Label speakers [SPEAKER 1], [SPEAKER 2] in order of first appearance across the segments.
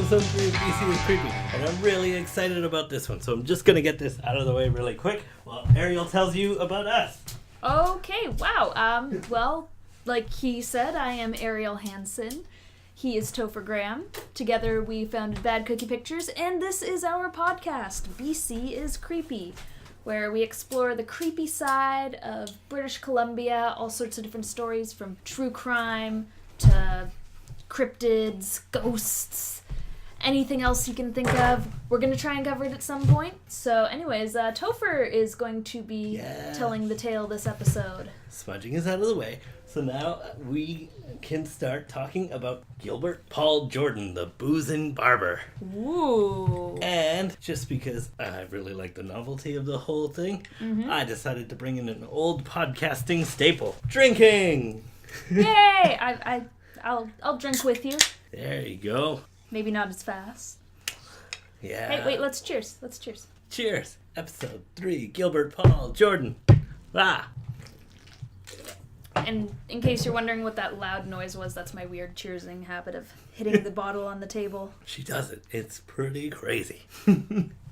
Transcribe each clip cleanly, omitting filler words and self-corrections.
[SPEAKER 1] episode 3 of BC is Creepy, and I'm really excited about this one, so I'm just going to get this out of the way really quick while Ariel tells you about us.
[SPEAKER 2] Okay, wow. Well, like he said, I am Ariel Hansen. He is Topher Graham. Together we founded Bad Cookie Pictures, and this is our podcast, BC is Creepy, where we explore the creepy side of British Columbia, all sorts of different stories from true crime to cryptids, ghosts, anything else you can think of. We're going to try and cover it at some point. So anyways, Topher is going to be telling the tale this episode.
[SPEAKER 1] Smudging is out of the way, so now we can start talking about Gilbert Paul Jordan, the Boozing Barber.
[SPEAKER 2] Ooh.
[SPEAKER 1] And just because I really like the novelty of the whole thing, I decided to bring in an old podcasting staple, drinking.
[SPEAKER 2] Yay! I'll drink with you.
[SPEAKER 1] There you go.
[SPEAKER 2] Maybe not as fast.
[SPEAKER 1] Yeah.
[SPEAKER 2] Hey, wait, let's cheers.
[SPEAKER 1] Cheers. Episode 3, Gilbert Paul Jordan. Ah.
[SPEAKER 2] And in case you're wondering what that loud noise was, that's my weird cheersing habit of hitting the bottle on the table.
[SPEAKER 1] She does it. It's pretty crazy.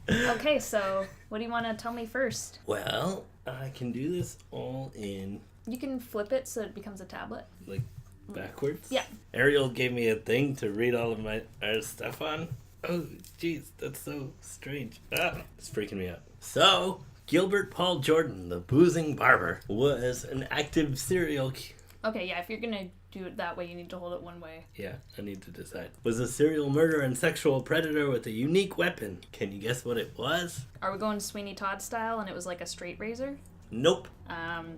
[SPEAKER 2] Okay, so what do you want to tell me first?
[SPEAKER 1] Well, I can do this all in,
[SPEAKER 2] You can flip it so it becomes a tablet.
[SPEAKER 1] like, backwards.
[SPEAKER 2] Yeah.
[SPEAKER 1] Ariel gave me a thing to read all of our stuff on. Oh, jeez, that's so strange. It's freaking me out. So, Gilbert Paul Jordan, the Boozing Barber, was an active serial
[SPEAKER 2] Okay, yeah, if you're gonna do it that way, you need to hold it one way.
[SPEAKER 1] Yeah, I need to decide. Was a serial murderer and sexual predator with a unique weapon. Can you guess what it was?
[SPEAKER 2] Are we going Sweeney Todd style and it was like a straight razor?
[SPEAKER 1] Nope.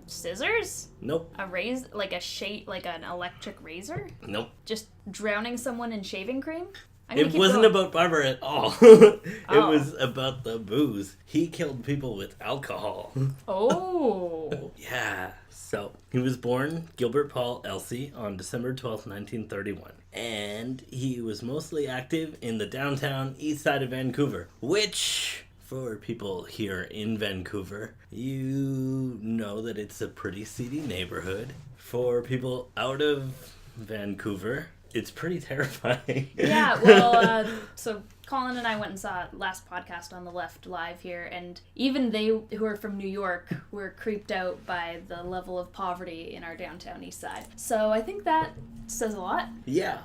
[SPEAKER 2] Scissors?
[SPEAKER 1] Nope.
[SPEAKER 2] Like an electric razor?
[SPEAKER 1] Nope.
[SPEAKER 2] Just drowning someone in shaving cream?
[SPEAKER 1] It wasn't about Barber at all. It was about the booze. He killed people with alcohol.
[SPEAKER 2] Oh.
[SPEAKER 1] Yeah. So, he was born Gilbert Paul Elsie on December 12th, 1931. And he was mostly active in the downtown east side of Vancouver, which, for people here in Vancouver, you know that it's a pretty seedy neighborhood. For people out of Vancouver, it's pretty terrifying.
[SPEAKER 2] Yeah, well, so Colin and I went and saw last podcast on the left live here, and even they who are from New York were creeped out by the level of poverty in our downtown east side. So I think that says a lot.
[SPEAKER 1] Yeah,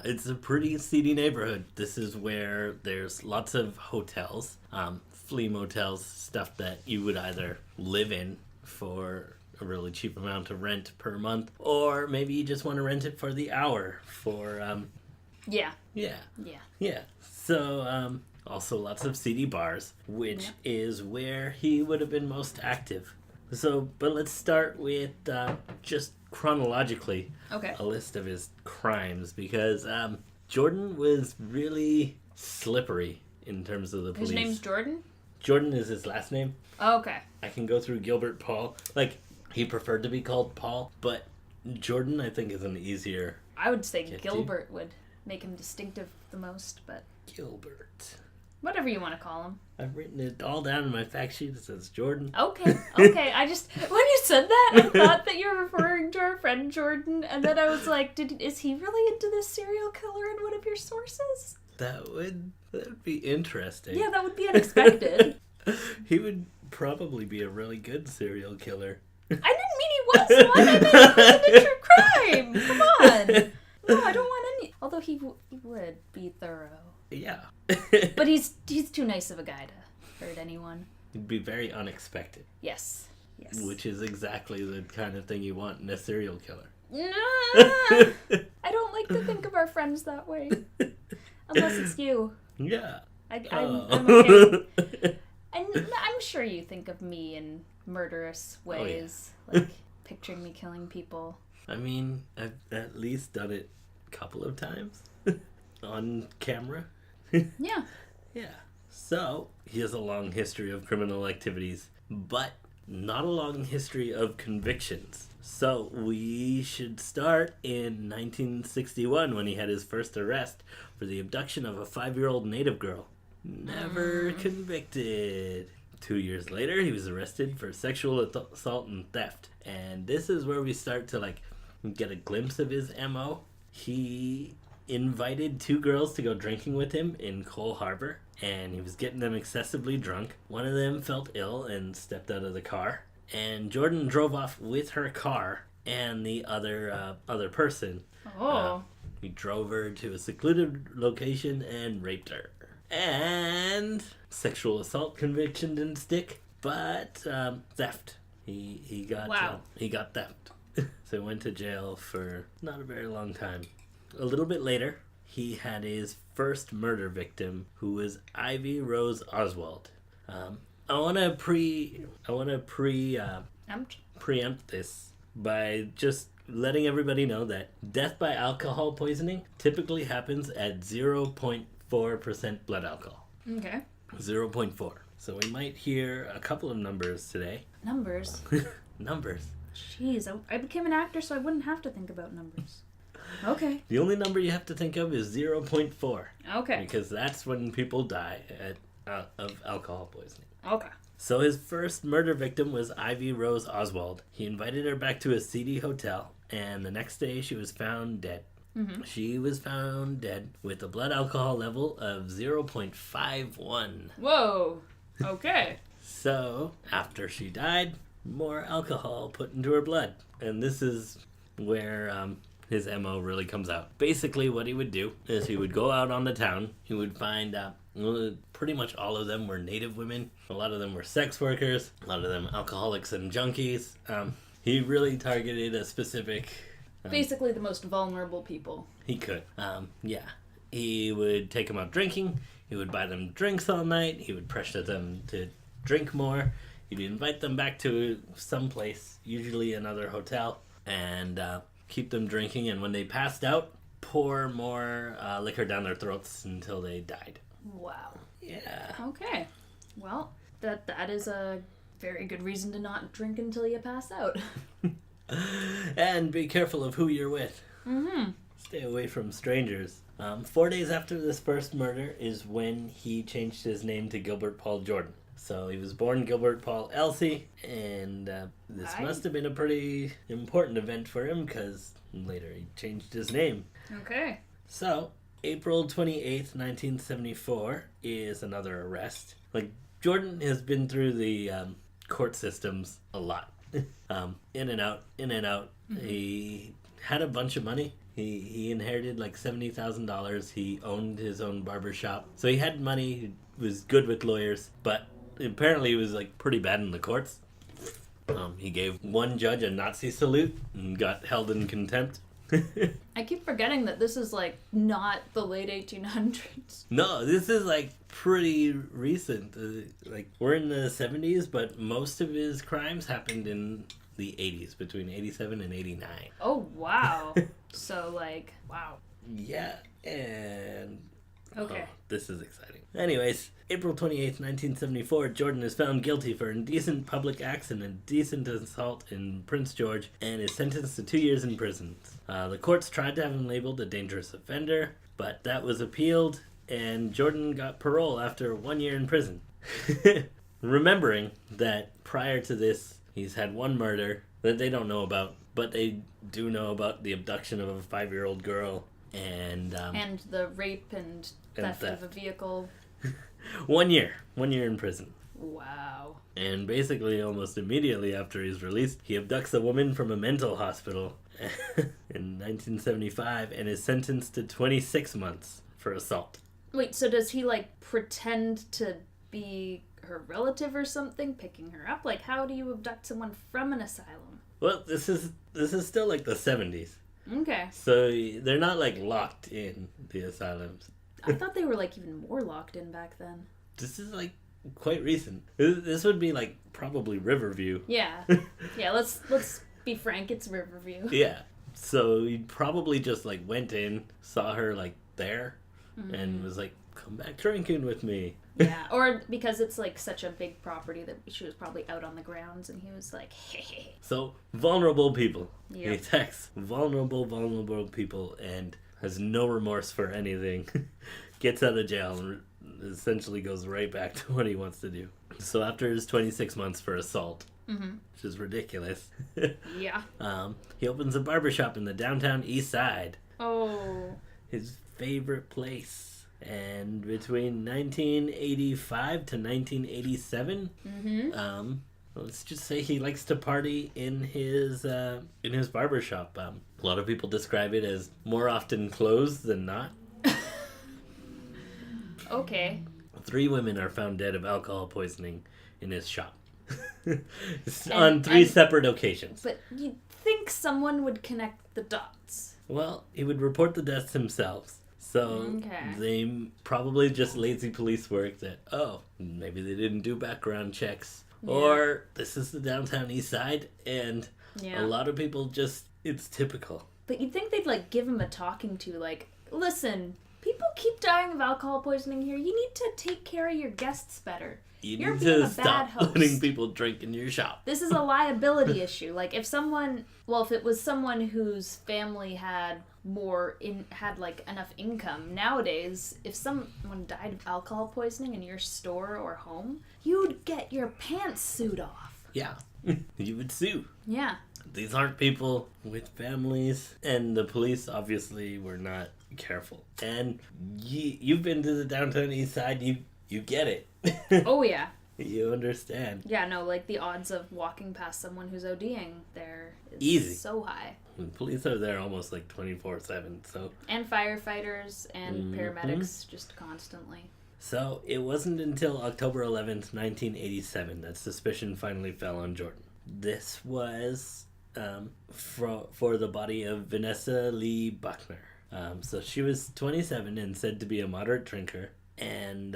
[SPEAKER 1] it's a pretty seedy neighborhood. This is where there's lots of hotels, flea motels, stuff that you would either live in for a really cheap amount of rent per month, or maybe you just want to rent it for the hour for Yeah. So also lots of seedy bars, which is where he would have been most active. So, but let's start with just chronologically a list of his crimes, because Jordan was really slippery in terms of the police.
[SPEAKER 2] His name's Jordan?
[SPEAKER 1] Jordan is his last name.
[SPEAKER 2] Oh, okay.
[SPEAKER 1] I can go through Gilbert Paul. Like, he preferred to be called Paul, but Jordan, I think, is an easier...
[SPEAKER 2] I would say Gilbert would make him distinctive the most, but...
[SPEAKER 1] Gilbert.
[SPEAKER 2] Whatever you want to call him.
[SPEAKER 1] I've written it all down in my fact sheet. It says Jordan.
[SPEAKER 2] Okay. I just... When you said that, I thought that you were referring to our friend Jordan, and then I was like, is he really into this serial killer in one of your sources?
[SPEAKER 1] That would be interesting.
[SPEAKER 2] Yeah, that would be unexpected.
[SPEAKER 1] He would probably be a really good serial killer.
[SPEAKER 2] I didn't mean he was one. I meant he was into true crime. Come on. No, I don't want any. Although he would be thorough.
[SPEAKER 1] Yeah.
[SPEAKER 2] But he's too nice of a guy to hurt anyone.
[SPEAKER 1] He'd be very unexpected.
[SPEAKER 2] Yes.
[SPEAKER 1] Which is exactly the kind of thing you want in a serial killer.
[SPEAKER 2] I don't like to think of our friends that way. Unless it's you.
[SPEAKER 1] Yeah.
[SPEAKER 2] I'm okay. And I'm sure you think of me in murderous ways. Like picturing me killing people.
[SPEAKER 1] I mean, I've at least done it a couple of times. On camera.
[SPEAKER 2] Yeah.
[SPEAKER 1] So, he has a long history of criminal activities, but not a long history of convictions. So, we should start in 1961 when he had his first arrest for the abduction of a 5-year-old native girl. Never convicted. 2 years later, he was arrested for sexual assault and theft. And this is where we start to, get a glimpse of his MO. He invited 2 girls to go drinking with him in Cole Harbor, and he was getting them excessively drunk. One of them felt ill and stepped out of the car, and Jordan drove off with her car and the other person.
[SPEAKER 2] Oh.
[SPEAKER 1] He drove her to a secluded location and raped her. And sexual assault conviction didn't stick, but theft. He got theft. So he went to jail for not a very long time. A little bit later, he had his first murder victim, who was Ivy Rose Oswald. I want to preempt this by just letting everybody know that death by alcohol poisoning typically happens at 0.4% blood alcohol.
[SPEAKER 2] Okay.
[SPEAKER 1] 0.4. So we might hear a couple of numbers today.
[SPEAKER 2] Numbers?
[SPEAKER 1] Numbers.
[SPEAKER 2] Jeez, I became an actor so I wouldn't have to think about numbers. Okay.
[SPEAKER 1] The only number you have to think of is 0.4.
[SPEAKER 2] Okay.
[SPEAKER 1] Because that's when people die of alcohol poisoning.
[SPEAKER 2] Okay.
[SPEAKER 1] So his first murder victim was Ivy Rose Oswald. He invited her back to a seedy hotel, and the next day she was found dead. Mm-hmm. She was found dead with a blood alcohol level of 0.51.
[SPEAKER 2] Whoa. Okay.
[SPEAKER 1] So, after she died, more alcohol put into her blood. And this is where his MO really comes out. Basically, what he would do is he would go out on the town. He would find pretty much all of them were native women. A lot of them were sex workers. A lot of them alcoholics and junkies. He really targeted a specific...
[SPEAKER 2] basically the most vulnerable people.
[SPEAKER 1] He could. Yeah. He would take them out drinking. He would buy them drinks all night. He would pressure them to drink more. He'd invite them back to some place, usually another hotel, and keep them drinking. And when they passed out, pour more liquor down their throats until they died.
[SPEAKER 2] Wow.
[SPEAKER 1] Yeah.
[SPEAKER 2] Okay. Well, that is a very good reason to not drink until you pass out.
[SPEAKER 1] And be careful of who you're with.
[SPEAKER 2] Mm-hmm.
[SPEAKER 1] Stay away from strangers. 4 days after this first murder is when he changed his name to Gilbert Paul Jordan. So he was born Gilbert Paul Elsie, and this must have been a pretty important event for him, because later he changed his name.
[SPEAKER 2] Okay.
[SPEAKER 1] So, April 28th, 1974 is another arrest. Like, Jordan has been through the court systems a lot. In and out. Mm-hmm. He had a bunch of money. He inherited like $70,000. He owned his own barber shop. So he had money. He was good with lawyers, but apparently he was like pretty bad in the courts. He gave one judge a Nazi salute and got held in contempt.
[SPEAKER 2] I keep forgetting that this is like not the late 1800s.
[SPEAKER 1] No, this is like pretty recent. Like we're in the 70s, but most of his crimes happened in the 80s, between 87 and 89.
[SPEAKER 2] Oh, wow. So like, wow.
[SPEAKER 1] Yeah, and...
[SPEAKER 2] Okay.
[SPEAKER 1] Oh, this is exciting. Anyways, April 28th, 1974, Jordan is found guilty for indecent public acts and indecent assault in Prince George and is sentenced to 2 years in prison. The courts tried to have him labeled a dangerous offender, but that was appealed, and Jordan got parole after 1 year in prison. Remembering that prior to this, he's had one murder that they don't know about, but they do know about the abduction of a 5-year-old girl and
[SPEAKER 2] the rape and theft of a vehicle.
[SPEAKER 1] 1 year in prison.
[SPEAKER 2] Wow.
[SPEAKER 1] And basically almost immediately after he's released, he abducts a woman from a mental hospital in 1975 and is sentenced to 26 months for assault.
[SPEAKER 2] Wait, so does he like pretend to be her relative or something, picking her up? Like, how do you abduct someone from an asylum?
[SPEAKER 1] Well, this is still like the 70s.
[SPEAKER 2] Okay.
[SPEAKER 1] So they're not like locked in the asylums.
[SPEAKER 2] I thought they were like even more locked in back then.
[SPEAKER 1] This is like quite recent. This would be like probably Riverview.
[SPEAKER 2] Yeah. Yeah, let's be frank, it's Riverview.
[SPEAKER 1] Yeah. So he probably just like went in, saw her like there, and was like, come back drinking with me.
[SPEAKER 2] Yeah, or because it's like such a big property that she was probably out on the grounds and he was like, hey.
[SPEAKER 1] So, vulnerable people.
[SPEAKER 2] Yep.
[SPEAKER 1] He attacks vulnerable people and has no remorse for anything. Gets out of jail and essentially goes right back to what he wants to do. So after his 26 months for assault, which is ridiculous,
[SPEAKER 2] yeah,
[SPEAKER 1] he opens a barbershop in the downtown East Side.
[SPEAKER 2] Oh.
[SPEAKER 1] His favorite place. And between 1985 to 1987, let's just say he likes to party in his barber shop. A lot of people describe it as more often closed than not.
[SPEAKER 2] Okay.
[SPEAKER 1] 3 women are found dead of alcohol poisoning in his shop. On 3 separate occasions.
[SPEAKER 2] But you'd think someone would connect the dots.
[SPEAKER 1] Well, he would report the deaths himself. So they probably just lazy police work that, maybe they didn't do background checks. Yeah. Or this is the downtown east side and a lot of people just, it's typical.
[SPEAKER 2] But you'd think they'd give him a talking to, listen, people keep dying of alcohol poisoning here. You need to take care of your guests better. You're
[SPEAKER 1] need
[SPEAKER 2] being
[SPEAKER 1] to
[SPEAKER 2] a
[SPEAKER 1] stop
[SPEAKER 2] bad host.
[SPEAKER 1] letting people drink in your shop.
[SPEAKER 2] This is a liability issue. If it was someone whose family had enough income, nowadays, if someone died of alcohol poisoning in your store or home, you'd get your pants sued off.
[SPEAKER 1] Yeah, you would sue.
[SPEAKER 2] Yeah.
[SPEAKER 1] These aren't people with families, and the police obviously were not careful. And you've been to the downtown east side, you get it.
[SPEAKER 2] Oh, yeah.
[SPEAKER 1] You understand.
[SPEAKER 2] Yeah, no, the odds of walking past someone who's ODing there is
[SPEAKER 1] easy.
[SPEAKER 2] So high.
[SPEAKER 1] The police are there almost 24/7, so...
[SPEAKER 2] And firefighters and paramedics just constantly.
[SPEAKER 1] So, it wasn't until October 11th, 1987 that suspicion finally fell on Jordan. This was for the body of Vanessa Lee Buckner. So she was 27 and said to be a moderate drinker. And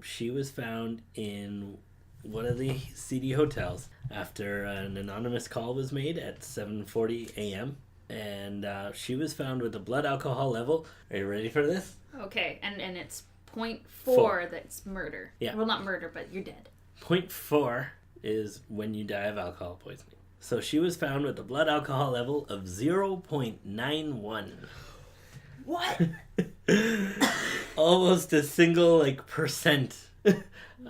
[SPEAKER 1] she was found in one of the seedy hotels after an anonymous call was made at 7:40 a.m. And she was found with a blood alcohol level. Are you ready for this?
[SPEAKER 2] Okay, and it's 0.4 that's murder.
[SPEAKER 1] Yeah.
[SPEAKER 2] Well, not murder, but you're dead.
[SPEAKER 1] 0.4 is when you die of alcohol poisoning. So she was found with a blood alcohol level of 0.91.
[SPEAKER 2] What?
[SPEAKER 1] Almost a single percent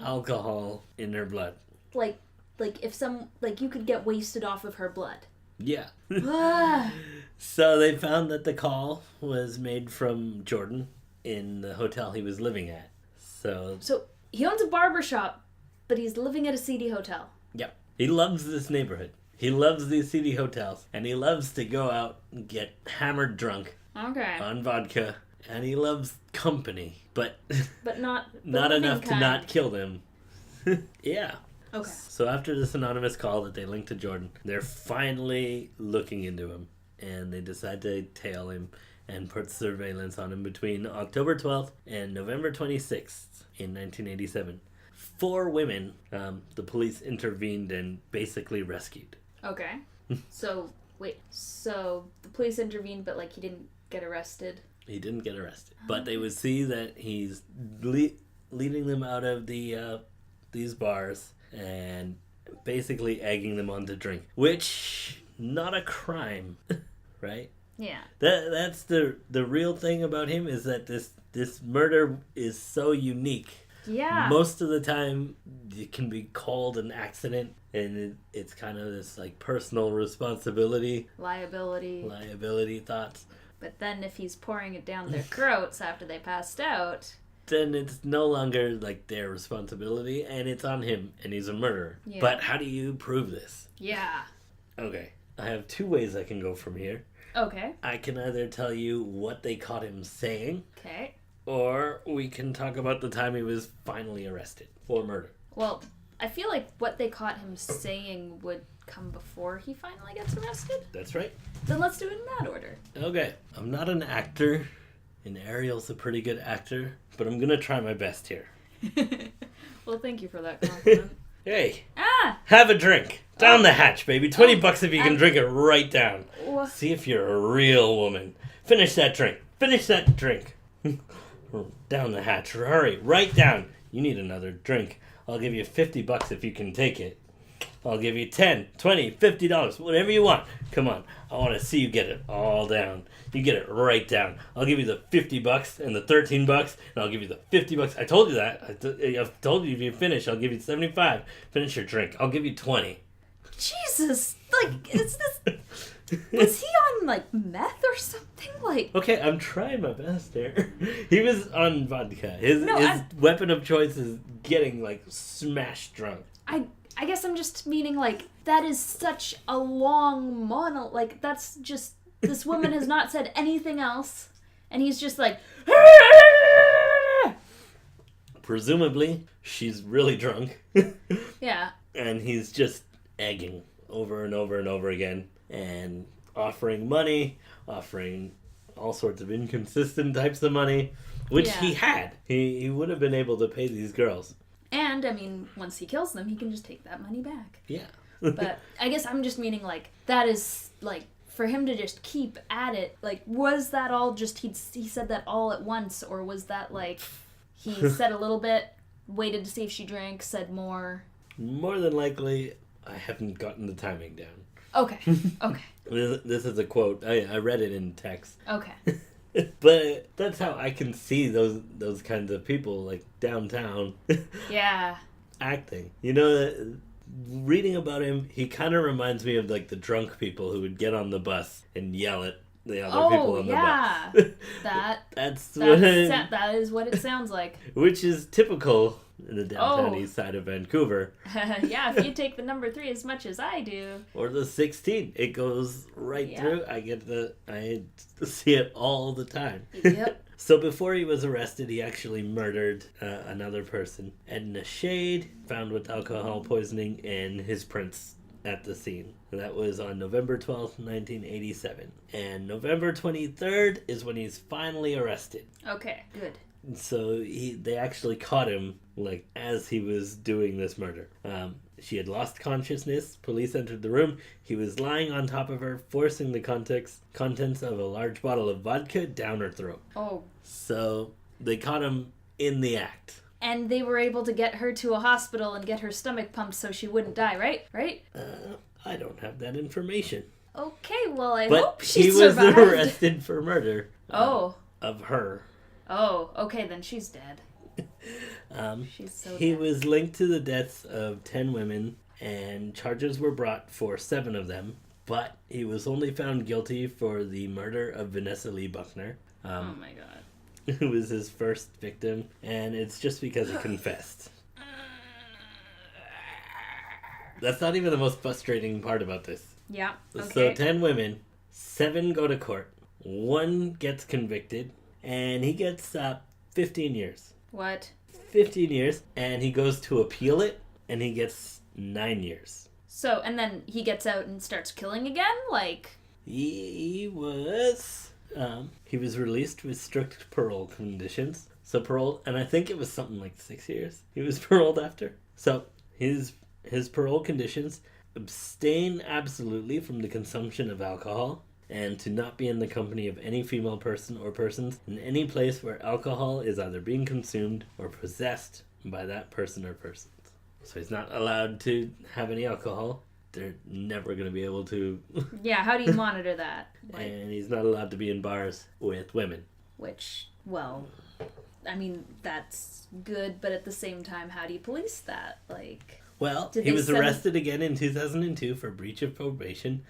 [SPEAKER 1] alcohol in her blood.
[SPEAKER 2] If you could get wasted off of her blood.
[SPEAKER 1] Yeah. So they found that the call was made from Jordan in the hotel he was living at. So
[SPEAKER 2] he owns a barber shop, but he's living at a seedy hotel.
[SPEAKER 1] Yep. He loves this neighborhood. He loves these seedy hotels, and he loves to go out and get hammered drunk.
[SPEAKER 2] Okay.
[SPEAKER 1] On vodka, and he loves company, but
[SPEAKER 2] not
[SPEAKER 1] enough
[SPEAKER 2] kind.
[SPEAKER 1] to not kill them. Yeah.
[SPEAKER 2] Okay.
[SPEAKER 1] So after this anonymous call that they linked to Jordan, they're finally looking into him, and they decide to tail him and put surveillance on him between October 12th and November 26th in 1987. 4 women, the police intervened and basically rescued.
[SPEAKER 2] Okay. So the police intervened, but he didn't get arrested?
[SPEAKER 1] He didn't get arrested. But they would see that he's leading them out of these bars and basically egging them on to drink. Which, not a crime, right?
[SPEAKER 2] Yeah.
[SPEAKER 1] That's the real thing about him, is that this murder is so unique.
[SPEAKER 2] Yeah.
[SPEAKER 1] Most of the time, it can be called an accident, and it's kind of this personal responsibility. Liability thoughts.
[SPEAKER 2] But then if he's pouring it down their throats after they passed out...
[SPEAKER 1] Then it's no longer their responsibility, and it's on him, and he's a murderer. Yeah. But how do you prove this?
[SPEAKER 2] Yeah.
[SPEAKER 1] Okay. I have 2 ways I can go from here.
[SPEAKER 2] Okay.
[SPEAKER 1] I can either tell you what they caught him saying.
[SPEAKER 2] Okay.
[SPEAKER 1] Or we can talk about the time he was finally arrested for murder.
[SPEAKER 2] Well, I feel like what they caught him saying would come before he finally gets arrested.
[SPEAKER 1] That's right.
[SPEAKER 2] Then let's do it in that order.
[SPEAKER 1] Okay. I'm not an actor, and Ariel's a pretty good actor, but I'm going to try my best here.
[SPEAKER 2] Well, thank you for that compliment.
[SPEAKER 1] Hey.
[SPEAKER 2] Ah!
[SPEAKER 1] Have a drink. Down the hatch, baby. $20 if you can drink it right down. See if you're a real woman. Finish that drink. Down the hatch. Hurry. Right down. You need another drink. I'll give you $50 if you can take it. I'll give you $10, $20, $50, whatever you want. Come on. I want to see you get it all down. You get it right down. I'll give you the $50 and the $13, and I'll give you the $50. I told you that. I've told you if you finish, I'll give you $75. Finish your drink. I'll give you $20.
[SPEAKER 2] Jesus, is this... Was he on, like, meth or something? Like...
[SPEAKER 1] Okay, I'm trying my best here. He was on vodka. His weapon of choice is getting, like, smashed drunk.
[SPEAKER 2] I guess I'm just meaning, like, that is such a long monologue. Like, that's just... This woman has not said anything else. And he's just like...
[SPEAKER 1] Presumably, she's really drunk.
[SPEAKER 2] Yeah.
[SPEAKER 1] And he's just egging over and over and over again. And offering money, offering all sorts of inconsistent types of money. Which he had. He would have been able to pay these girls.
[SPEAKER 2] And, I mean, once he kills them, he can just take that money back.
[SPEAKER 1] Yeah.
[SPEAKER 2] But I guess I'm just meaning, like, that is, like, for him to just keep at it, like, was that all just, he said that all at once, or was that, like, he said a little bit, waited to see if she drank, said more?
[SPEAKER 1] More than likely, I haven't gotten the timing down.
[SPEAKER 2] Okay.
[SPEAKER 1] This is a quote. I read it in text.
[SPEAKER 2] Okay.
[SPEAKER 1] But that's how I can see those kinds of people, like, downtown.
[SPEAKER 2] Yeah.
[SPEAKER 1] Acting. You know, reading about him, he kind of reminds me of, like, the drunk people who would get on the bus and yell at the other people on the bus.
[SPEAKER 2] That is what it sounds like.
[SPEAKER 1] Which is typical in the downtown east side of Vancouver.
[SPEAKER 2] Yeah, if you take the number 3 as much as I do.
[SPEAKER 1] Or the 16. It goes right through. I see it all the time.
[SPEAKER 2] Yep.
[SPEAKER 1] So before he was arrested, he actually murdered another person. Edna Shade, found with alcohol poisoning, and his prints at the scene. That was on November 12th, 1987. And November 23rd is when he's finally arrested.
[SPEAKER 2] Okay, good.
[SPEAKER 1] So they actually caught him, like, as he was doing this murder. She had lost consciousness. Police entered the room. He was lying on top of her, forcing the contents of a large bottle of vodka down her throat.
[SPEAKER 2] Oh.
[SPEAKER 1] So they caught him in the act.
[SPEAKER 2] And they were able to get her to a hospital and get her stomach pumped so she wouldn't die, right? Right?
[SPEAKER 1] I don't have that information.
[SPEAKER 2] Okay, well, I hope she
[SPEAKER 1] survived. He was arrested for murder.
[SPEAKER 2] Of
[SPEAKER 1] her.
[SPEAKER 2] Oh, okay, then she's dead. She's so
[SPEAKER 1] he
[SPEAKER 2] dead.
[SPEAKER 1] was linked to the deaths of 10 women, and charges were brought for 7 of them, but he was only found guilty for the murder of Vanessa Lee Buckner.
[SPEAKER 2] Oh my god.
[SPEAKER 1] Who was his first victim, and it's just because he confessed. That's not even the most frustrating part about this.
[SPEAKER 2] Yeah, okay.
[SPEAKER 1] So 10 women, 7 go to court, 1 gets convicted, and he gets 15 years.
[SPEAKER 2] What?
[SPEAKER 1] 15 years, and he goes to appeal it, and he gets 9 years.
[SPEAKER 2] So, and then he gets out and starts killing again? Like...
[SPEAKER 1] He was released with strict parole conditions. So parole, and I think it was something like 6 years he was paroled after. So his parole conditions: abstain absolutely from the consumption of alcohol, and to not be in the company of any female person or persons in any place where alcohol is either being consumed or possessed by that person or persons. So he's not allowed to have any alcohol. They're never going to be able to...
[SPEAKER 2] Yeah, how do you monitor that? Like...
[SPEAKER 1] And he's not allowed to be in bars with women.
[SPEAKER 2] Which, well, I mean, that's good, but at the same time, how do you police that? Like...
[SPEAKER 1] Well, he was arrested again in 2002 for breach of probation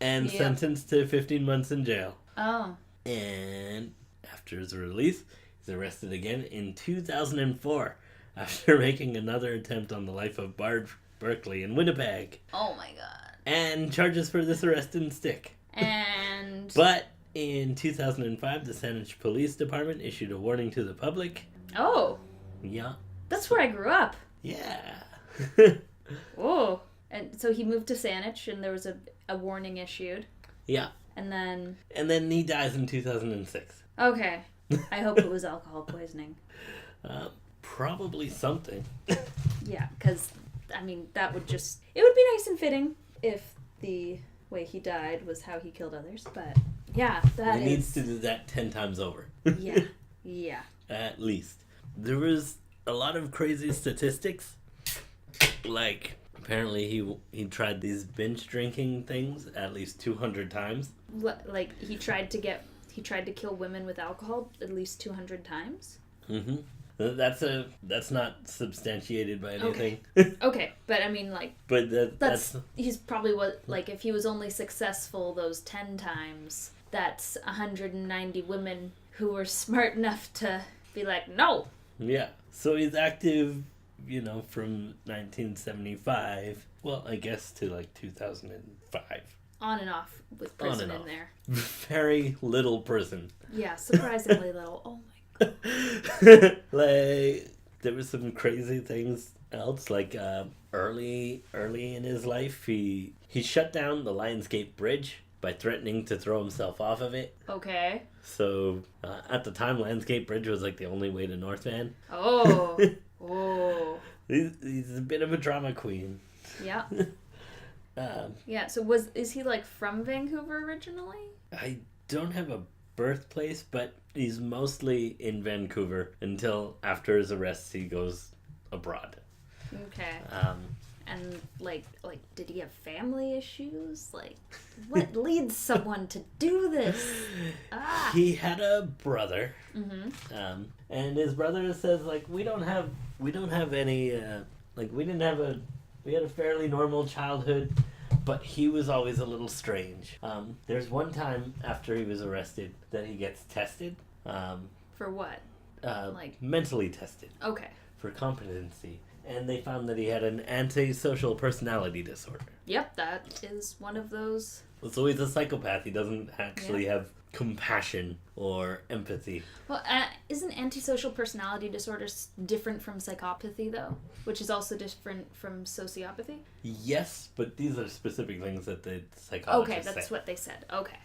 [SPEAKER 1] and sentenced to 15 months in jail.
[SPEAKER 2] Oh.
[SPEAKER 1] And after his release, he's arrested again in 2004 after making another attempt on the life of Bard Berkeley in Winnipeg.
[SPEAKER 2] Oh my god.
[SPEAKER 1] And charges for this arrest didn't stick.
[SPEAKER 2] And...
[SPEAKER 1] But in 2005, the Saanich Police Department issued a warning to the public.
[SPEAKER 2] Oh.
[SPEAKER 1] Yeah.
[SPEAKER 2] That's where I grew up.
[SPEAKER 1] Yeah.
[SPEAKER 2] Oh. And so he moved to Saanich, and there was a warning issued.
[SPEAKER 1] Yeah.
[SPEAKER 2] And then
[SPEAKER 1] he dies in 2006.
[SPEAKER 2] Okay. I hope it was alcohol poisoning.
[SPEAKER 1] Probably something.
[SPEAKER 2] Yeah, because, I mean, it would be nice and fitting if the way he died was how he killed others, but yeah,
[SPEAKER 1] he needs to do that 10 times over.
[SPEAKER 2] Yeah.
[SPEAKER 1] At least. There was a lot of crazy statistics. Like, apparently he tried these binge drinking things at least 200 times.
[SPEAKER 2] Like, he tried to kill women with alcohol at least 200 times?
[SPEAKER 1] Mm-hmm. That's not substantiated by anything.
[SPEAKER 2] Okay, but I mean, like,
[SPEAKER 1] But
[SPEAKER 2] that's he's probably if he was only successful those 10 times, that's 190 women who were smart enough to be like, no.
[SPEAKER 1] Yeah. So he's active, from 1975. Well, I guess to like 2005.
[SPEAKER 2] On and off with prison in there.
[SPEAKER 1] Very little prison.
[SPEAKER 2] Yeah, surprisingly little. Oh my god.
[SPEAKER 1] Like, there was some crazy things else. Like, early in his life, he shut down the Lionsgate Bridge by threatening to throw himself off of it.
[SPEAKER 2] Okay.
[SPEAKER 1] So, at the time, Lionsgate Bridge was like the only way to North Van.
[SPEAKER 2] Oh. Oh.
[SPEAKER 1] He's a bit of a drama queen.
[SPEAKER 2] Yeah. Yeah, so is he like from Vancouver originally?
[SPEAKER 1] I don't have a birthplace, but he's mostly in Vancouver until after his arrest he goes abroad.
[SPEAKER 2] Okay. And like did he have family issues? Like, what leads someone to do this?
[SPEAKER 1] He had a brother.
[SPEAKER 2] Mm-hmm.
[SPEAKER 1] And his brother says, like, we don't have any we had a fairly normal childhood, but he was always a little strange. There's one time after he was arrested that he gets tested.
[SPEAKER 2] For what?
[SPEAKER 1] Mentally tested.
[SPEAKER 2] Okay.
[SPEAKER 1] For competency. And they found that he had an antisocial personality disorder.
[SPEAKER 2] Yep, that is one of those.
[SPEAKER 1] So he's a psychopath. He doesn't actually have compassion or empathy.
[SPEAKER 2] Well, isn't antisocial personality disorders different from psychopathy, though? Which is also different from sociopathy?
[SPEAKER 1] Yes, but these are specific things that the psychologist
[SPEAKER 2] said. Okay, that's what they said. Okay.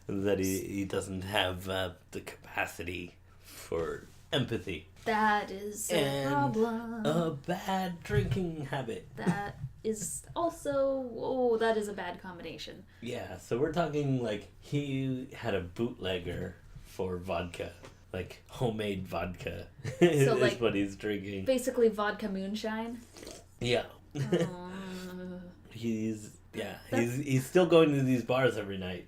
[SPEAKER 1] That he doesn't have the capacity for empathy.
[SPEAKER 2] That is a problem.
[SPEAKER 1] A bad drinking habit.
[SPEAKER 2] That is also... that is a bad combination.
[SPEAKER 1] Yeah, so we're talking like he had a bootlegger for vodka. Like homemade vodka is what he's drinking.
[SPEAKER 2] Basically vodka moonshine.
[SPEAKER 1] Yeah. He's still going to these bars every night.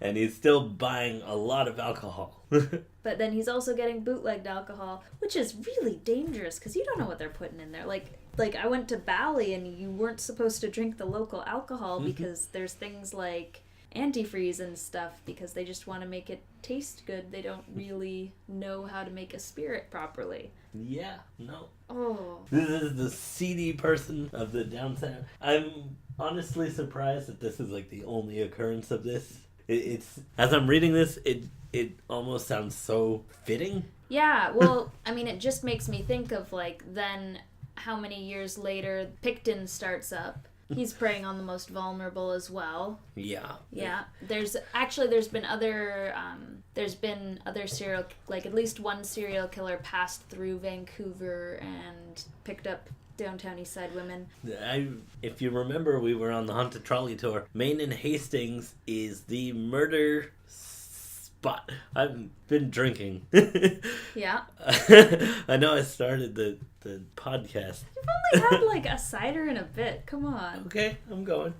[SPEAKER 1] And he's still buying a lot of alcohol.
[SPEAKER 2] But then he's also getting bootlegged alcohol, which is really dangerous because you don't know what they're putting in there. Like I went to Bali and you weren't supposed to drink the local alcohol because there's things like antifreeze and stuff because they just want to make it taste good. They don't really know how to make a spirit properly.
[SPEAKER 1] Yeah, no.
[SPEAKER 2] Oh.
[SPEAKER 1] This is the seedy person of the downtown. I'm honestly surprised that this is like the only occurrence of this. It's as I'm reading this, it almost sounds so fitting.
[SPEAKER 2] Yeah, well, I mean, it just makes me think of then how many years later Picton starts up. He's preying on the most vulnerable as well.
[SPEAKER 1] Yeah.
[SPEAKER 2] Yeah. There's been other serial, at least one serial killer passed through Vancouver and picked up downtown East Side women.
[SPEAKER 1] If you remember, we were on the Haunted Trolley tour. Main and Hastings is the murder spot. I've been drinking.
[SPEAKER 2] Yeah.
[SPEAKER 1] I know I started the podcast.
[SPEAKER 2] You've only had a cider and a bit. Come on.
[SPEAKER 1] Okay, I'm going.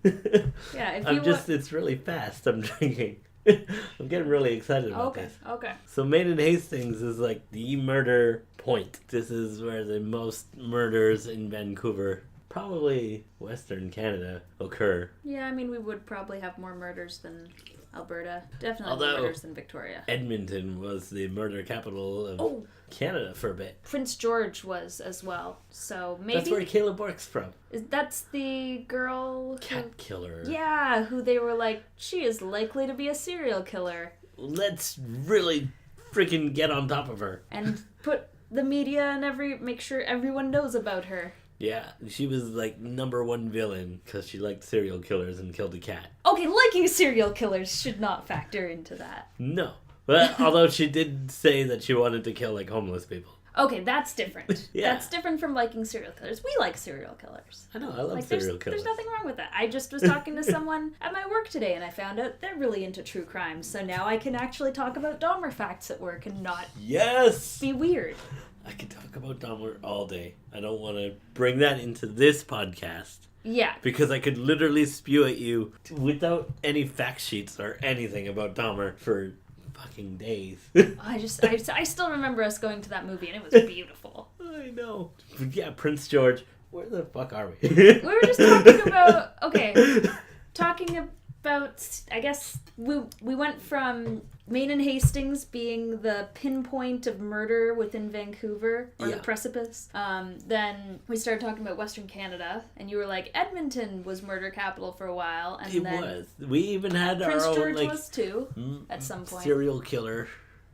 [SPEAKER 2] Yeah,
[SPEAKER 1] it's really fast. I'm drinking. I'm getting really excited about this.
[SPEAKER 2] Okay.
[SPEAKER 1] So Main and Hastings is the murder point. This is where the most murders in Vancouver, probably Western Canada, occur.
[SPEAKER 2] Yeah, I mean, we would probably have more murders than Alberta. Definitely more murders than Victoria.
[SPEAKER 1] Edmonton was the murder capital of Canada for a bit.
[SPEAKER 2] Prince George was as well. So maybe...
[SPEAKER 1] That's where Caleb Bork's from.
[SPEAKER 2] That's the girl...
[SPEAKER 1] Cat killer.
[SPEAKER 2] Yeah, who they were like, she is likely to be a serial killer.
[SPEAKER 1] Let's really freaking get on top of her.
[SPEAKER 2] And put the media and make sure everyone knows about her.
[SPEAKER 1] Yeah, she was number one villain because she liked serial killers and killed a cat.
[SPEAKER 2] Okay, liking serial killers should not factor into that.
[SPEAKER 1] No. But although she did say that she wanted to kill homeless people.
[SPEAKER 2] Okay, that's different.
[SPEAKER 1] Yeah.
[SPEAKER 2] That's different from liking serial killers. We like serial killers.
[SPEAKER 1] I know, I love serial killers.
[SPEAKER 2] There's nothing wrong with that. I just was talking to someone at my work today and I found out they're really into true crime. So now I can actually talk about Dahmer facts at work and not be weird.
[SPEAKER 1] I could talk about Dahmer all day. I don't want to bring that into this podcast.
[SPEAKER 2] Yeah.
[SPEAKER 1] Because I could literally spew at you without any fact sheets or anything about Dahmer for fucking days.
[SPEAKER 2] I still remember us going to that movie, and it was beautiful.
[SPEAKER 1] I know. But yeah, Prince George. Where the fuck are we?
[SPEAKER 2] We were just talking about, I guess, we went from Maine and Hastings being the pinpoint of murder within Vancouver, or the precipice. Then we started talking about Western Canada, and you were like, Edmonton was murder capital for a while. And
[SPEAKER 1] it
[SPEAKER 2] then
[SPEAKER 1] was. We even had
[SPEAKER 2] Prince
[SPEAKER 1] our own,
[SPEAKER 2] George was too, at some point.
[SPEAKER 1] Serial killer.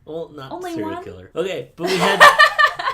[SPEAKER 1] Well, not
[SPEAKER 2] Only
[SPEAKER 1] serial
[SPEAKER 2] one?
[SPEAKER 1] killer. Okay, but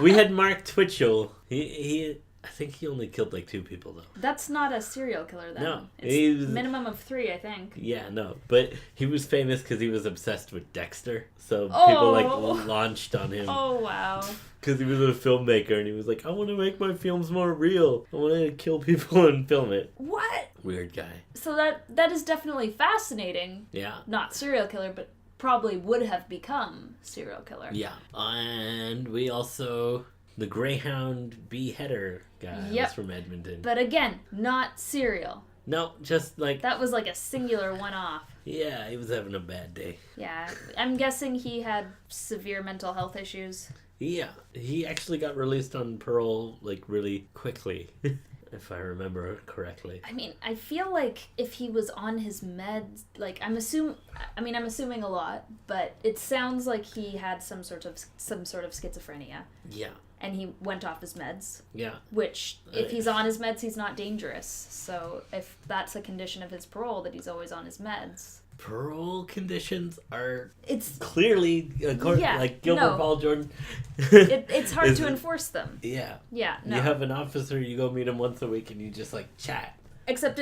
[SPEAKER 1] we had Mark Twitchell. He I think he only killed like 2 people though.
[SPEAKER 2] That's not a serial killer then.
[SPEAKER 1] No,
[SPEAKER 2] it's minimum of 3, I think.
[SPEAKER 1] Yeah, no, but he was famous because he was obsessed with Dexter. So people like launched on him.
[SPEAKER 2] Oh wow!
[SPEAKER 1] Because he was a filmmaker and he was like, I want to make my films more real. I want to kill people and film it.
[SPEAKER 2] What?
[SPEAKER 1] Weird guy.
[SPEAKER 2] So that is definitely fascinating.
[SPEAKER 1] Yeah.
[SPEAKER 2] Not serial killer, but probably would have become serial killer.
[SPEAKER 1] Yeah, and we also. The Greyhound beheader guy was from Edmonton.
[SPEAKER 2] But again, not serial.
[SPEAKER 1] No, just like...
[SPEAKER 2] That was like a singular one-off.
[SPEAKER 1] Yeah, he was having a bad day.
[SPEAKER 2] Yeah, I'm guessing he had severe mental health issues.
[SPEAKER 1] Yeah, he actually got released on parole, like, really quickly. If I remember correctly.
[SPEAKER 2] I mean, I feel like if he was on his meds, like, I'm assuming a lot, but it sounds like he had some sort of schizophrenia.
[SPEAKER 1] Yeah.
[SPEAKER 2] And he went off his meds.
[SPEAKER 1] Yeah.
[SPEAKER 2] Which, if he's on his meds, he's not dangerous. So if that's a condition of his parole, that he's always on his meds.
[SPEAKER 1] Parole conditions are...
[SPEAKER 2] It's
[SPEAKER 1] clearly, like Gilbert Paul Jordan.
[SPEAKER 2] It's hard to enforce them.
[SPEAKER 1] Yeah.
[SPEAKER 2] Yeah, no.
[SPEAKER 1] You have an officer, you go meet him once a week, and you just, like, chat.
[SPEAKER 2] Except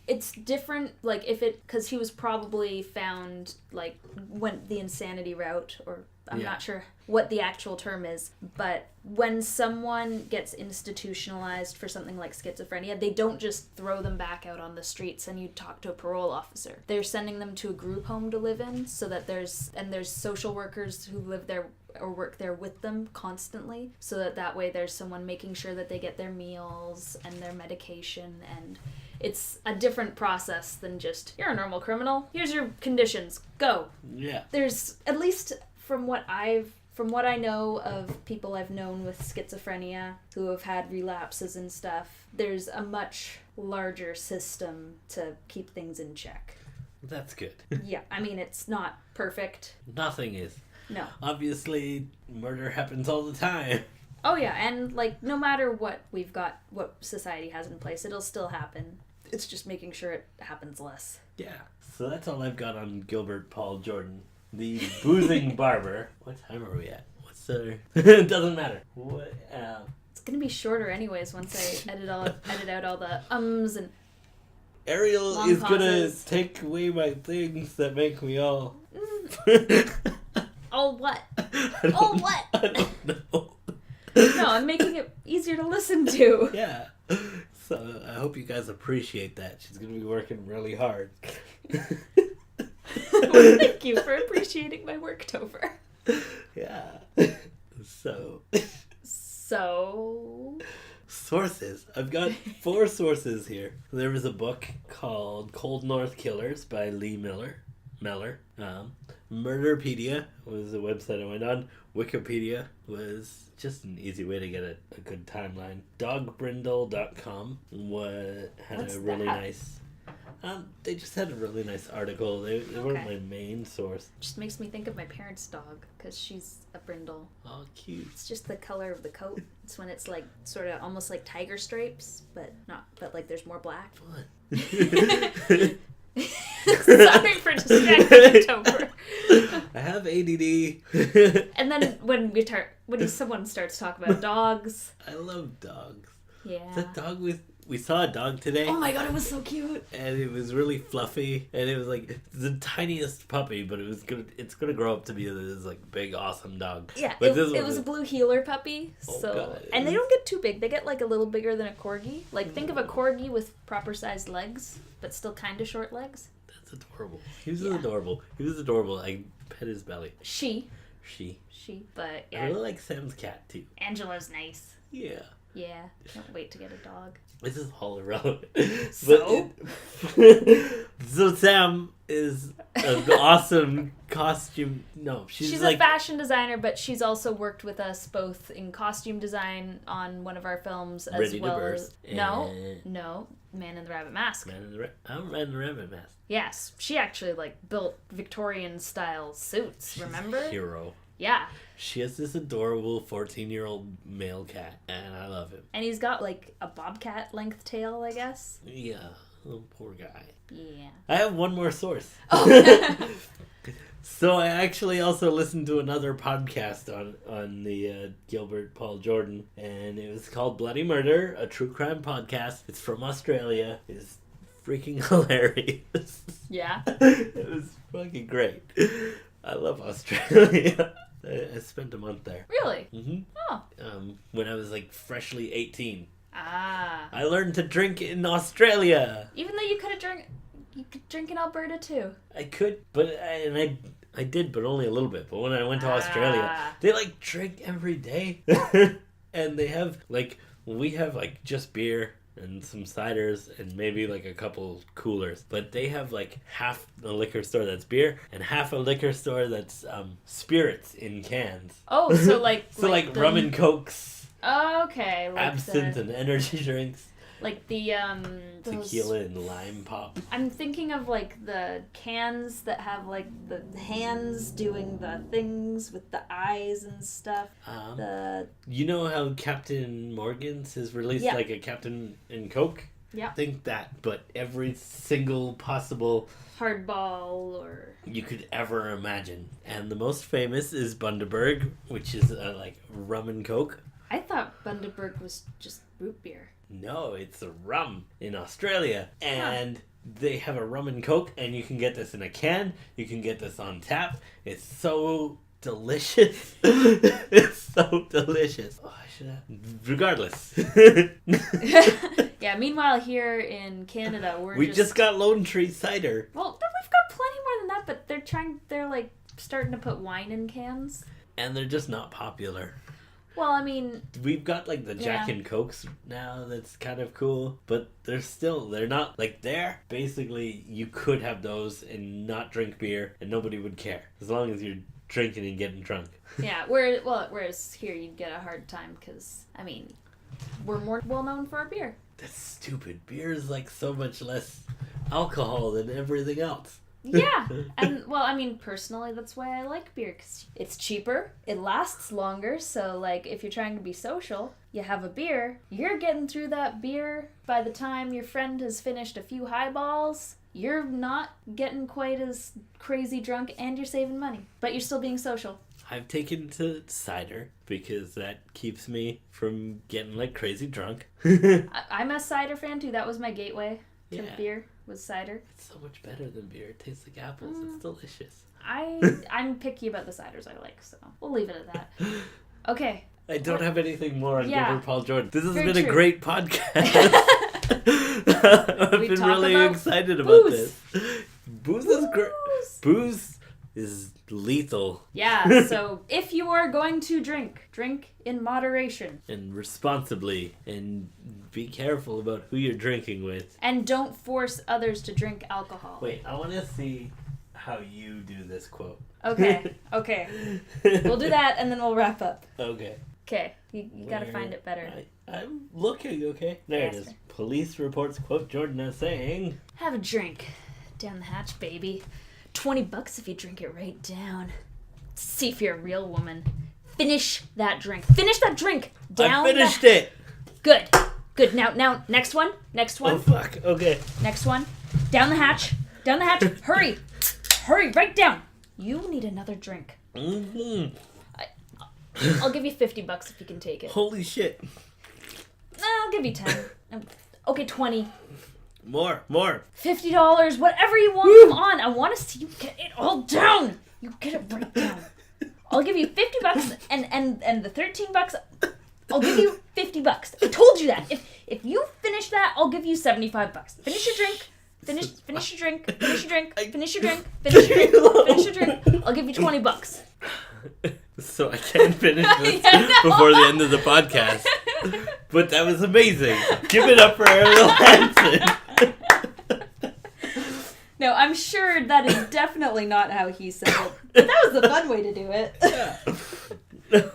[SPEAKER 2] it's different, like, because he was probably found, like, went the insanity route, or I'm not sure what the actual term is, but when someone gets institutionalized for something like schizophrenia, they don't just throw them back out on the streets and you talk to a parole officer. They're sending them to a group home to live in, so that there's social workers who live there or work there with them constantly, so that way there's someone making sure that they get their meals and their medication, and it's a different process than just, you're a normal criminal, here's your conditions, go.
[SPEAKER 1] Yeah.
[SPEAKER 2] There's, at least from what I know of people I've known with schizophrenia who have had relapses and stuff, there's a much larger system to keep things in check.
[SPEAKER 1] That's good.
[SPEAKER 2] Yeah, I mean, it's not perfect.
[SPEAKER 1] Nothing is.
[SPEAKER 2] No.
[SPEAKER 1] Obviously, murder happens all the time.
[SPEAKER 2] Oh yeah, and like no matter what what society has in place, it'll still happen. It's just making sure it happens less.
[SPEAKER 1] Yeah. So that's all I've got on Gilbert Paul Jordan. The Boozing Barber. What time are we at? What's the... It doesn't matter. What?
[SPEAKER 2] It's gonna be shorter anyways once I edit out all the ums and
[SPEAKER 1] Ariel
[SPEAKER 2] long
[SPEAKER 1] is
[SPEAKER 2] pauses.
[SPEAKER 1] Gonna take away my things that make me all...
[SPEAKER 2] All what?
[SPEAKER 1] All
[SPEAKER 2] what?
[SPEAKER 1] I don't know.
[SPEAKER 2] No, I'm making it easier to listen to.
[SPEAKER 1] Yeah. So I hope you guys appreciate that. She's gonna be working really hard.
[SPEAKER 2] Well, thank you for appreciating my work, Topher.
[SPEAKER 1] Yeah. So. Sources. I've got 4 sources here. There was a book called Cold North Killers by Lee Meller. Murderpedia was the website I went on. Wikipedia was just an easy way to get a good timeline. Dogbrindle.com had a really nice... they just had a really nice article. They weren't my main source.
[SPEAKER 2] Just makes me think of my parents' dog, because she's a brindle.
[SPEAKER 1] Oh, cute.
[SPEAKER 2] It's just the color of the coat. It's when it's like sort of almost like tiger stripes, but like there's more black.
[SPEAKER 1] Fun.
[SPEAKER 2] Sorry for distracting Topher.
[SPEAKER 1] I have ADD.
[SPEAKER 2] And then when someone starts talking about dogs.
[SPEAKER 1] I love dogs.
[SPEAKER 2] Yeah.
[SPEAKER 1] That dog we saw a dog today.
[SPEAKER 2] Oh my god, it was so cute.
[SPEAKER 1] And it was really fluffy, and it was like the tiniest puppy, but it's gonna grow up to be this like big awesome dog.
[SPEAKER 2] Yeah,
[SPEAKER 1] but
[SPEAKER 2] it was a blue healer puppy.
[SPEAKER 1] God.
[SPEAKER 2] And they don't get too big. They get like a little bigger than a corgi. Like think of a corgi with proper sized legs, but still kind of short legs.
[SPEAKER 1] That's adorable. He was adorable. I pet his belly.
[SPEAKER 2] She,
[SPEAKER 1] She.
[SPEAKER 2] but yeah.
[SPEAKER 1] I really like Sam's cat too.
[SPEAKER 2] Angela's nice.
[SPEAKER 1] Yeah.
[SPEAKER 2] Yeah, can't wait to get a dog.
[SPEAKER 1] This is all irrelevant.
[SPEAKER 2] So?
[SPEAKER 1] So Sam is an awesome costume. No, she's
[SPEAKER 2] a fashion designer, but she's also worked with us both in costume design on one of our films as
[SPEAKER 1] Ready
[SPEAKER 2] well
[SPEAKER 1] to Burst.
[SPEAKER 2] as no, Man in the Rabbit Mask.
[SPEAKER 1] Man in the Rabbit Mask.
[SPEAKER 2] Yes, she actually built Victorian style suits. Remember?
[SPEAKER 1] She's a hero.
[SPEAKER 2] Yeah.
[SPEAKER 1] She has this adorable 14-year-old male cat, and I love him.
[SPEAKER 2] And he's got a bobcat length tail, I guess.
[SPEAKER 1] Yeah, little poor guy.
[SPEAKER 2] Yeah.
[SPEAKER 1] I have one more source.
[SPEAKER 2] Oh.
[SPEAKER 1] So I actually also listened to another podcast on the Gilbert Paul Jordan, and it was called Bloody Murder, a true crime podcast. It's from Australia. It's freaking hilarious.
[SPEAKER 2] Yeah.
[SPEAKER 1] It was fucking great. I love Australia. I spent a month there.
[SPEAKER 2] Really?
[SPEAKER 1] Mm-hmm.
[SPEAKER 2] Oh.
[SPEAKER 1] When I was freshly 18.
[SPEAKER 2] Ah.
[SPEAKER 1] I learned to drink in Australia.
[SPEAKER 2] Even though you could drink in Alberta too.
[SPEAKER 1] I could, but I did, but only a little bit. But when I went to Australia, they drink every day, and they have we have just beer and some ciders and maybe a couple coolers, but they have half a liquor store that's beer and half a liquor store that's spirits in cans.
[SPEAKER 2] Oh, so
[SPEAKER 1] rum and cokes.
[SPEAKER 2] Okay.
[SPEAKER 1] Absinthe and energy drinks. Tequila and lime pop.
[SPEAKER 2] I'm thinking of the cans that have the hands doing the things with the eyes and stuff.
[SPEAKER 1] You know how Captain Morgan's has released a Captain and Coke?
[SPEAKER 2] Yeah.
[SPEAKER 1] Think that, but every single possible
[SPEAKER 2] hardball or
[SPEAKER 1] you could ever imagine. And the most famous is Bundaberg, which is rum and Coke.
[SPEAKER 2] I thought Bundaberg was just root beer.
[SPEAKER 1] No, it's a rum in Australia. And they have a rum and Coke, and you can get this in a can. You can get this on tap. It's so delicious. It's so delicious. Oh, I should have... Regardless.
[SPEAKER 2] Yeah, meanwhile here in Canada,
[SPEAKER 1] we just got Lone Tree cider.
[SPEAKER 2] Well, we've got plenty more than that, but they're starting to put wine in cans.
[SPEAKER 1] And they're just not popular.
[SPEAKER 2] Well, I mean...
[SPEAKER 1] We've got, the Jack and Cokes now that's kind of cool, but they're not, basically, you could have those and not drink beer, and nobody would care, as long as you're drinking and getting drunk.
[SPEAKER 2] Yeah, whereas here you'd get a hard time, because, I mean, we're more well-known for our beer.
[SPEAKER 1] That's stupid. Beer is, so much less alcohol than everything else.
[SPEAKER 2] Yeah, and personally that's why I like beer, because it's cheaper, it lasts longer, so if you're trying to be social, you have a beer, you're getting through that beer by the time your friend has finished a few highballs, you're not getting quite as crazy drunk, and you're saving money, but you're still being social.
[SPEAKER 1] I've taken to cider because that keeps me from getting crazy drunk.
[SPEAKER 2] I'm a cider fan too, that was my gateway to beer. Was cider.
[SPEAKER 1] It's so much better than beer. It tastes like apples. It's delicious.
[SPEAKER 2] I'm picky about the ciders I like, so we'll leave it at that. Okay.
[SPEAKER 1] I don't have anything more on Gilbert Paul Jordan. This has been a great podcast. I've been really excited about this. Booze is great. Booze is lethal.
[SPEAKER 2] Yeah, so if you are going to drink in moderation.
[SPEAKER 1] And responsibly. And be careful about who you're drinking with.
[SPEAKER 2] And don't force others to drink alcohol.
[SPEAKER 1] Wait, I want to see how you do this quote.
[SPEAKER 2] Okay. We'll do that and then we'll wrap up.
[SPEAKER 1] Okay.
[SPEAKER 2] Okay, you gotta find it better.
[SPEAKER 1] I'm looking, okay? There it is. Police reports quote Jordan as saying...
[SPEAKER 2] Have a drink. Down the hatch, baby. $20 if you drink it right down. See if you're a real woman. Finish that drink. Finish that drink! Down
[SPEAKER 1] I finished it!
[SPEAKER 2] Good. Now, next one.
[SPEAKER 1] Oh, fuck. Okay.
[SPEAKER 2] Next one. Down the hatch. Hurry, right down. You need another drink.
[SPEAKER 1] Mm-hmm.
[SPEAKER 2] I'll give you $50 if you can take it.
[SPEAKER 1] Holy shit.
[SPEAKER 2] I'll give you 10. Okay, 20.
[SPEAKER 1] More.
[SPEAKER 2] $50, whatever you want. Woo! Come on, I want to see you get it all down. You get it right down. I'll give you $50 and the $13. I'll give you $50. I told you that. If you finish that, I'll give you $75. Finish your drink. Finish your drink. I'll give you $20.
[SPEAKER 1] So I can't finish this before the end of the podcast. But that was amazing. Give it up for Ariel Hansen.
[SPEAKER 2] No, I'm sure that is definitely not how he said it. But that was the fun way to do it.
[SPEAKER 1] Yeah.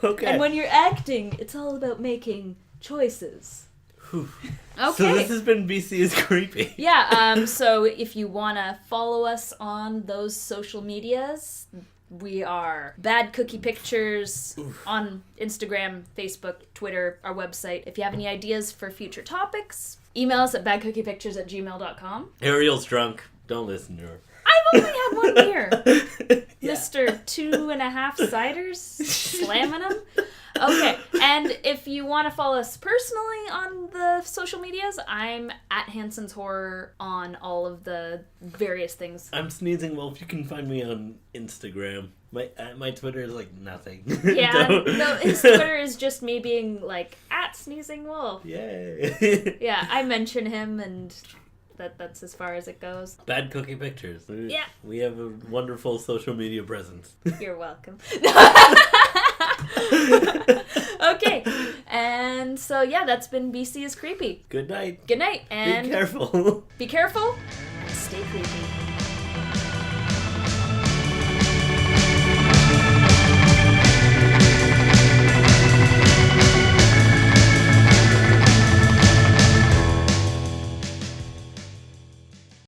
[SPEAKER 1] Okay.
[SPEAKER 2] And when you're acting, it's all about making choices.
[SPEAKER 1] Okay.
[SPEAKER 2] Okay.
[SPEAKER 1] So this has been BC is Creepy.
[SPEAKER 2] Yeah, so if you want to follow us on those social medias, we are Bad Cookie Pictures on Instagram, Facebook, Twitter, our website. If you have any ideas for future topics, email us at badcookiepictures@gmail.com.
[SPEAKER 1] Ariel's drunk. Don't listen to her.
[SPEAKER 2] I've only had one beer.
[SPEAKER 1] Yeah.
[SPEAKER 2] Mr. 2.5 ciders, slamming them. Okay, and if you want to follow us personally on the social medias, I'm at Hansen's Horror on all of the various things.
[SPEAKER 1] I'm Sneezing Wolf. You can find me on Instagram. My Twitter is like nothing.
[SPEAKER 2] Yeah, no, his Twitter is just me being like, at Sneezing Wolf.
[SPEAKER 1] Yay.
[SPEAKER 2] Yeah, I mention him and that's as far as it goes.
[SPEAKER 1] Bad Cookie Pictures.
[SPEAKER 2] Yeah.
[SPEAKER 1] We have a wonderful social media presence.
[SPEAKER 2] You're welcome. Okay, and so yeah, that's been BC is Creepy.
[SPEAKER 1] Good night.
[SPEAKER 2] Good night, and
[SPEAKER 1] Be careful.
[SPEAKER 2] Be careful and stay creepy.